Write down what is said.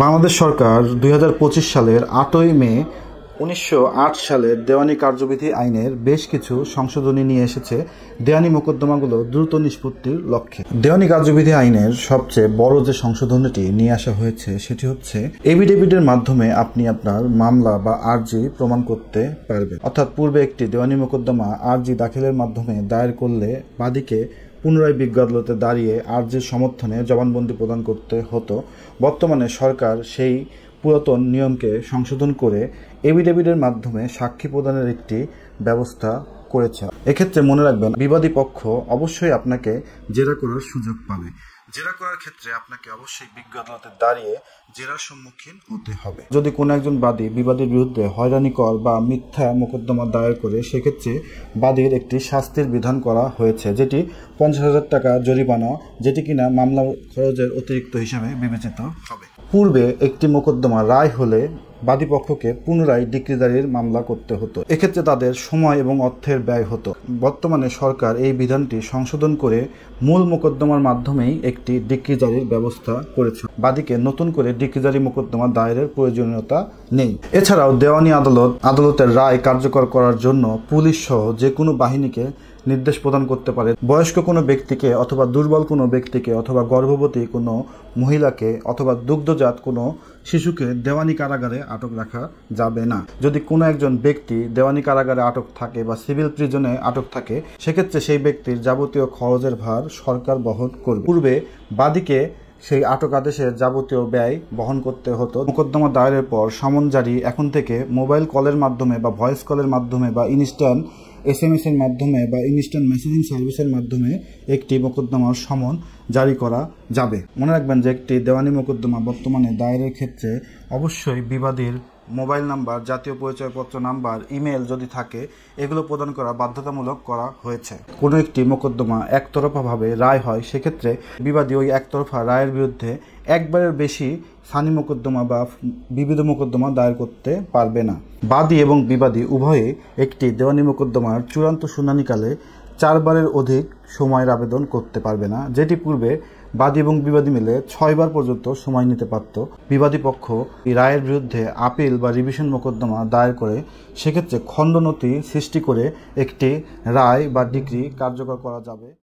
বাংলাদেশ সরকার ২০২৫ সালের ৮ই মে ১৯০৮ সালের দেওয়ানি কার্যবিধি আইনের বেশ কিছু সংশোধনী নিয়ে এসেছে দেওয়ানি মোকদ্দমাগুলো দ্রুত নিষ্পত্তির লক্ষ্যে। দেওয়ানি কার্যবিধি আইনের সবচেয়ে বড় যে সংশোধনীটি নিয়ে আসা হয়েছে সেটি হচ্ছে এফিডেভিটের মাধ্যমে আপনি আপনার মামলা বা আর্জি প্রমাণ করতে পারবেন। অর্থাৎ পূর্বে একটি দেওয়ানি মোকদ্দমা আর্জি দাখিলের মাধ্যমে দায়ের করলে বাদীকে পুনরায় বিজ্ঞ আদালতে দাঁড়িয়ে আর্জির সমর্থনে জবানবন্দি প্রদান করতে হতো। বর্তমানে সরকার সেই পুরাতন নিয়মকে সংশোধন করে এফিডেভিটের মাধ্যমে সাক্ষী প্রদানের একটি ব্যবস্থা করেছে। এক্ষেত্রে মনে রাখবেন, বিবাদী পক্ষ অবশ্যই আপনাকে জেরা করার সুযোগ পাবে। জেরা করার ক্ষেত্রে আপনাকে অবশ্যই বিজ্ঞ আদালতে দাঁড়িয়ে জেরার সম্মুখীন হতে হবে। যদি কোনো একজন বাদী বিবাদীর বিরুদ্ধে হয়রানিকর বা মিথ্যা মোকদ্দমা দায়ের করে, সেক্ষেত্রে বাদীর একটি শাস্তির বিধান করা হয়েছে, যেটি ৫০,০০০ টাকা জরিমানা, যেটি কিনা মামলা খরচের অতিরিক্ত হিসাবে বিবেচিত হবে। পূর্বে একটি মোকদ্দমা রায় হলে বাদীপক্ষকে পুনরায় ডিক্রিজারির মামলা করতে হতো। এক্ষেত্রে তাদের সময় এবং অর্থের ব্যয় হতো। বর্তমানে সরকার এই বিধানটি সংশোধন করে মূল মোকদ্দমার মাধ্যমেই একটি ডিক্রিজারির ব্যবস্থা করেছে। বাদীকে নতুন করে ডিক্রিজারি মোকদ্দমা দায়েরের প্রয়োজনীয়তা নেই। এছাড়াও দেওয়ানি আদালতের রায় কার্যকর করার জন্য পুলিশ সহ যে কোনো বাহিনীকে নির্দেশ প্রদান করতে পারে। বয়স্ক কোনো ব্যক্তিকে অথবা দুর্বল কোনো ব্যক্তিকে অথবা গর্ভবতী কোনো মহিলাকে অথবা দুগ্ধজাত কোনো শিশুকে দেওয়ানি কারাগারে আটক রাখা যাবে না। যদি কোনো একজন ব্যক্তি দেওয়ানি কারাগারে আটক থাকে বা সিভিল প্রিজনে আটক থাকে, সেক্ষেত্রে সেই ব্যক্তির যাবতীয় খরচের ভার সরকার বহন করবে। পূর্বে বাদীকে সেই আটক আদেশের যাবতীয় ব্যয় বহন করতে হতো। মোকদ্দমা দায়েরের পর সমন জারি এখন থেকে মোবাইল কলের মাধ্যমে বা ভয়েস কলের মাধ্যমে বা ইনস্ট্যান্ট SMS এর মাধ্যমে বা ইনস্ট্যান্ট মেসেজিং সার্ভিসের মাধ্যমে একটি মোকদ্দমার সমন জারি করা যাবে। মনে রাখবেন যে একটি দেওয়ানি মোকদ্দমা বর্তমানে দায়েরের ক্ষেত্রে অবশ্যই বিবাদীর মোবাইল নাম্বার, জাতীয় পরিচয়পত্র নাম্বার, ইমেল যদি থাকে, এগুলো প্রদান করা বাধ্যতামূলক করা হয়েছে। কোনো একটি মোকদ্দমা একতরফাভাবে রায় হয়, সেক্ষেত্রে বিবাদী ওই একতরফা রায়ের বিরুদ্ধে একবারের বেশি সানি মোকদ্দমা বা বিবিধ মোকদ্দমা দায়ের করতে পারবে না। বাদী এবং বিবাদী উভয়ে একটি দেওয়ানি মোকদ্দমার চূড়ান্ত শুনানিকালে 4 বারের অধিক সময়ের আবেদন করতে পারবে না, যেটি পূর্বে বাদী এবং বিবাদী মিলে 6 বার পর্যন্ত সময় নিতে পারত। বিবাদী পক্ষ এই রায়ের বিরুদ্ধে আপিল বা রিভিশন মোকদ্দমা দায়ের করে, সেক্ষেত্রে খণ্ডনতি সৃষ্টি করে একটি রায় বা ডিক্রি কার্যকর করা যাবে।